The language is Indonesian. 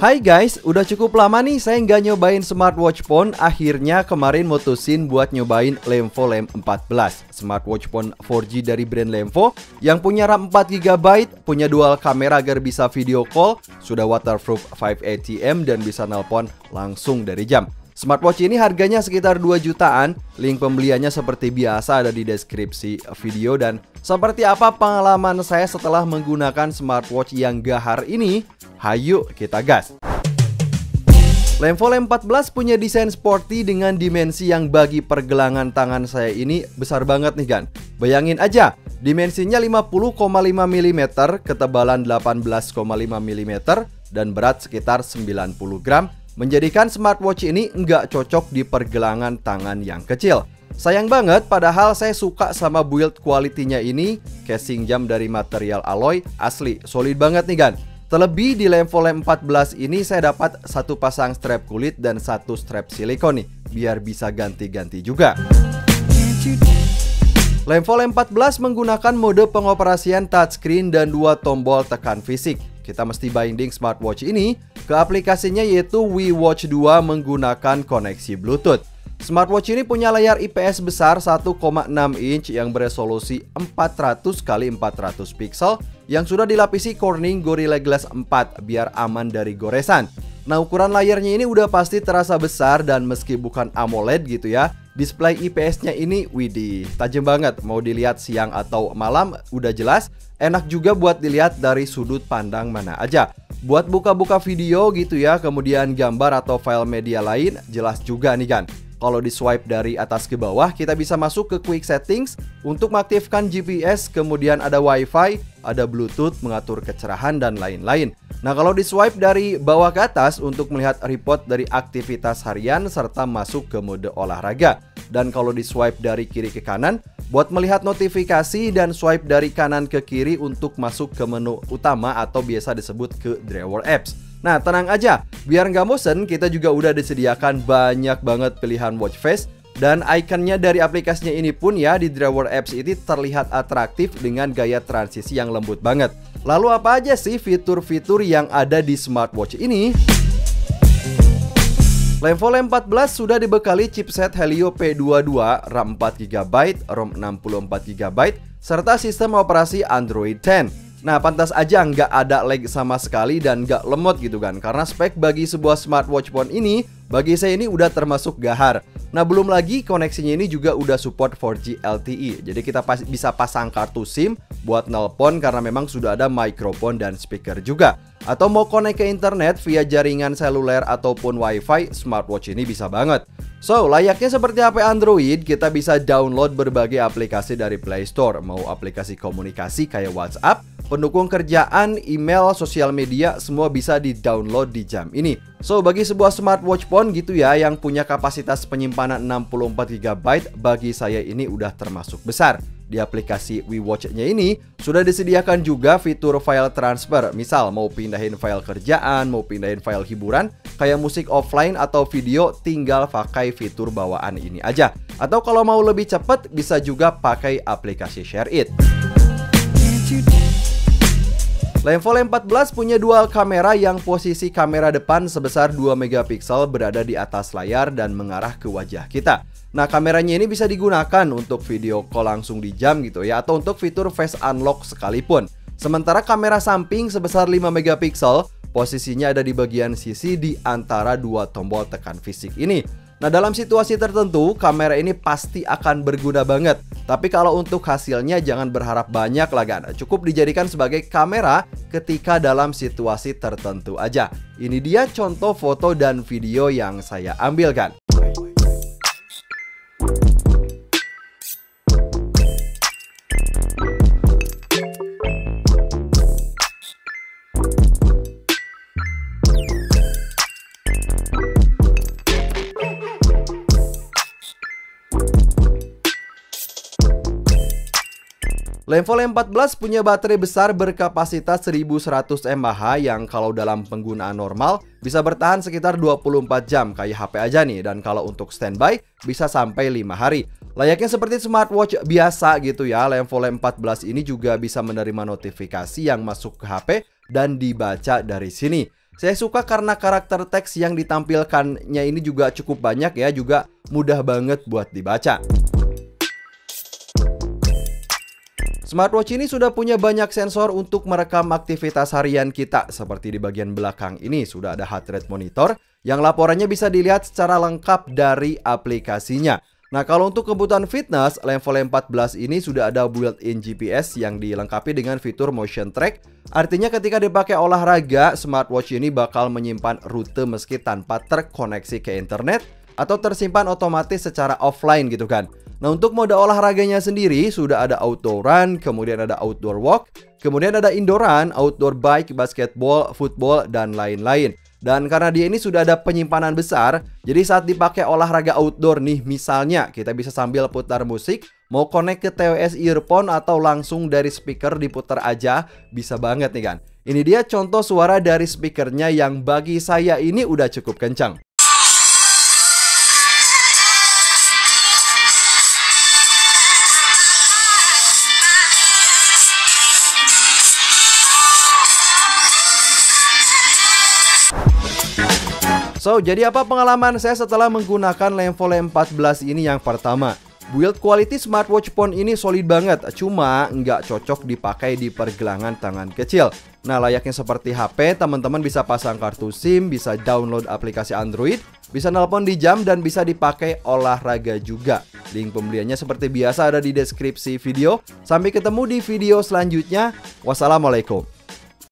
Hai guys, udah cukup lama nih saya nggak nyobain smartwatch phone. Akhirnya kemarin mutusin buat nyobain Lemvo Lem 14, smartwatch phone 4G dari brand Lemvo yang punya RAM 4GB, punya dual kamera agar bisa video call, sudah waterproof 5 ATM dan bisa nelpon langsung dari jam. Smartwatch ini harganya sekitar 2 jutaan. Link pembeliannya seperti biasa ada di deskripsi video. Dan seperti apa pengalaman saya setelah menggunakan smartwatch yang gahar ini? Hayu kita gas. Lemvo Lem 14 punya desain sporty dengan dimensi yang bagi pergelangan tangan saya ini besar banget nih kan. Bayangin aja, dimensinya 50,5 mm, ketebalan 18,5 mm, dan berat sekitar 90 gram. Menjadikan smartwatch ini nggak cocok di pergelangan tangan yang kecil. Sayang banget, padahal saya suka sama build quality-nya ini. Casing jam dari material alloy asli, solid banget nih kan. Terlebih di Lemvo Lem 14 ini saya dapat satu pasang strap kulit dan satu strap silikon nih, biar bisa ganti-ganti juga. Lemvo Lem 14 menggunakan mode pengoperasian touchscreen dan 2 tombol tekan fisik. Kita mesti binding smartwatch ini ke aplikasinya yaitu WeWatch 2 menggunakan koneksi Bluetooth. Smartwatch ini punya layar IPS besar 1,6 inch yang beresolusi 400x400 pixel yang sudah dilapisi Corning Gorilla Glass 4 biar aman dari goresan. Nah, ukuran layarnya ini udah pasti terasa besar dan meski bukan AMOLED gitu ya, display IPS-nya ini widih, tajam banget. Mau dilihat siang atau malam udah jelas, enak juga buat dilihat dari sudut pandang mana aja. Buat buka-buka video gitu ya, kemudian gambar atau file media lain, jelas juga nih kan. Kalau di swipe dari atas ke bawah, kita bisa masuk ke quick settings untuk mengaktifkan GPS, kemudian ada wifi, ada Bluetooth, mengatur kecerahan dan lain-lain. Nah, kalau di swipe dari bawah ke atas untuk melihat report dari aktivitas harian serta masuk ke mode olahraga. Dan kalau di swipe dari kiri ke kanan buat melihat notifikasi, dan swipe dari kanan ke kiri untuk masuk ke menu utama atau biasa disebut ke drawer apps. Nah, tenang aja, biar nggak bosen, kita juga udah disediakan banyak banget pilihan watch face. Dan ikonnya dari aplikasinya ini pun ya di drawer apps ini terlihat atraktif dengan gaya transisi yang lembut banget. Lalu apa aja sih fitur-fitur yang ada di smartwatch ini? Lemvo Lem 14 sudah dibekali chipset Helio P22, RAM 4GB, ROM 64GB, serta sistem operasi Android 10. Nah, pantas aja nggak ada lag sama sekali dan nggak lemot gitu kan. Karena spek bagi sebuah smartwatch phone ini, bagi saya ini udah termasuk gahar. Nah, belum lagi koneksinya ini juga udah support 4G LTE. Jadi kita bisa pasang kartu SIM buat nelpon karena memang sudah ada microphone dan speaker juga. Atau mau connect ke internet via jaringan seluler ataupun wifi, smartwatch ini bisa banget. So, layaknya seperti HP Android, kita bisa download berbagai aplikasi dari Play Store. Mau aplikasi komunikasi kayak WhatsApp, pendukung kerjaan, email, sosial media, semua bisa di-download di jam ini. So, bagi sebuah smartwatch phone gitu ya, yang punya kapasitas penyimpanan 64GB, bagi saya ini udah termasuk besar. Di aplikasi WeWatch-nya ini sudah disediakan juga fitur file transfer. Misal mau pindahin file kerjaan, mau pindahin file hiburan, kayak musik offline atau video, tinggal pakai fitur bawaan ini aja. Atau kalau mau lebih cepat, bisa juga pakai aplikasi ShareIt. Lemvo Lem 14 punya dual kamera yang posisi kamera depan sebesar 2 MP berada di atas layar dan mengarah ke wajah kita. Nah, kameranya ini bisa digunakan untuk video call langsung di jam gitu ya, atau untuk fitur face unlock sekalipun. Sementara kamera samping sebesar 5 MP, posisinya ada di bagian sisi di antara 2 tombol tekan fisik ini. Nah, dalam situasi tertentu, kamera ini pasti akan berguna banget. Tapi kalau untuk hasilnya jangan berharap banyak lah kan. Cukup dijadikan sebagai kamera ketika dalam situasi tertentu aja. Ini dia contoh foto dan video yang saya ambil kan. Lemvo Lem 14 punya baterai besar berkapasitas 1100 mAh yang kalau dalam penggunaan normal bisa bertahan sekitar 24 jam kayak HP aja nih. Dan kalau untuk standby bisa sampai 5 hari. Layaknya seperti smartwatch biasa gitu ya, Lemvo Lem 14 ini juga bisa menerima notifikasi yang masuk ke HP dan dibaca dari sini. Saya suka karena karakter teks yang ditampilkannya ini juga cukup banyak ya, juga mudah banget buat dibaca. Smartwatch ini sudah punya banyak sensor untuk merekam aktivitas harian kita. Seperti di bagian belakang ini sudah ada heart rate monitor yang laporannya bisa dilihat secara lengkap dari aplikasinya. Nah, kalau untuk kebutuhan fitness, level 14 ini sudah ada built-in GPS yang dilengkapi dengan fitur motion track. Artinya ketika dipakai olahraga, smartwatch ini bakal menyimpan rute meski tanpa terkoneksi ke internet atau tersimpan otomatis secara offline gitu kan. Nah, untuk mode olahraganya sendiri sudah ada auto run, kemudian ada outdoor walk, kemudian ada indoor run, outdoor bike, basketball, football, dan lain-lain. Dan karena dia ini sudah ada penyimpanan besar, jadi saat dipakai olahraga outdoor nih, misalnya kita bisa sambil putar musik, mau connect ke TWS earphone atau langsung dari speaker diputar aja, bisa banget nih kan. Ini dia contoh suara dari speakernya yang bagi saya ini udah cukup kencang. So, jadi apa pengalaman saya setelah menggunakan level 14 ini? Yang pertama, build quality smartwatch phone ini solid banget, cuma nggak cocok dipakai di pergelangan tangan kecil. Nah, layaknya seperti HP, teman-teman bisa pasang kartu SIM, bisa download aplikasi Android, bisa nelpon di jam, dan bisa dipakai olahraga juga. Link pembeliannya seperti biasa ada di deskripsi video. Sampai ketemu di video selanjutnya. Wassalamualaikum.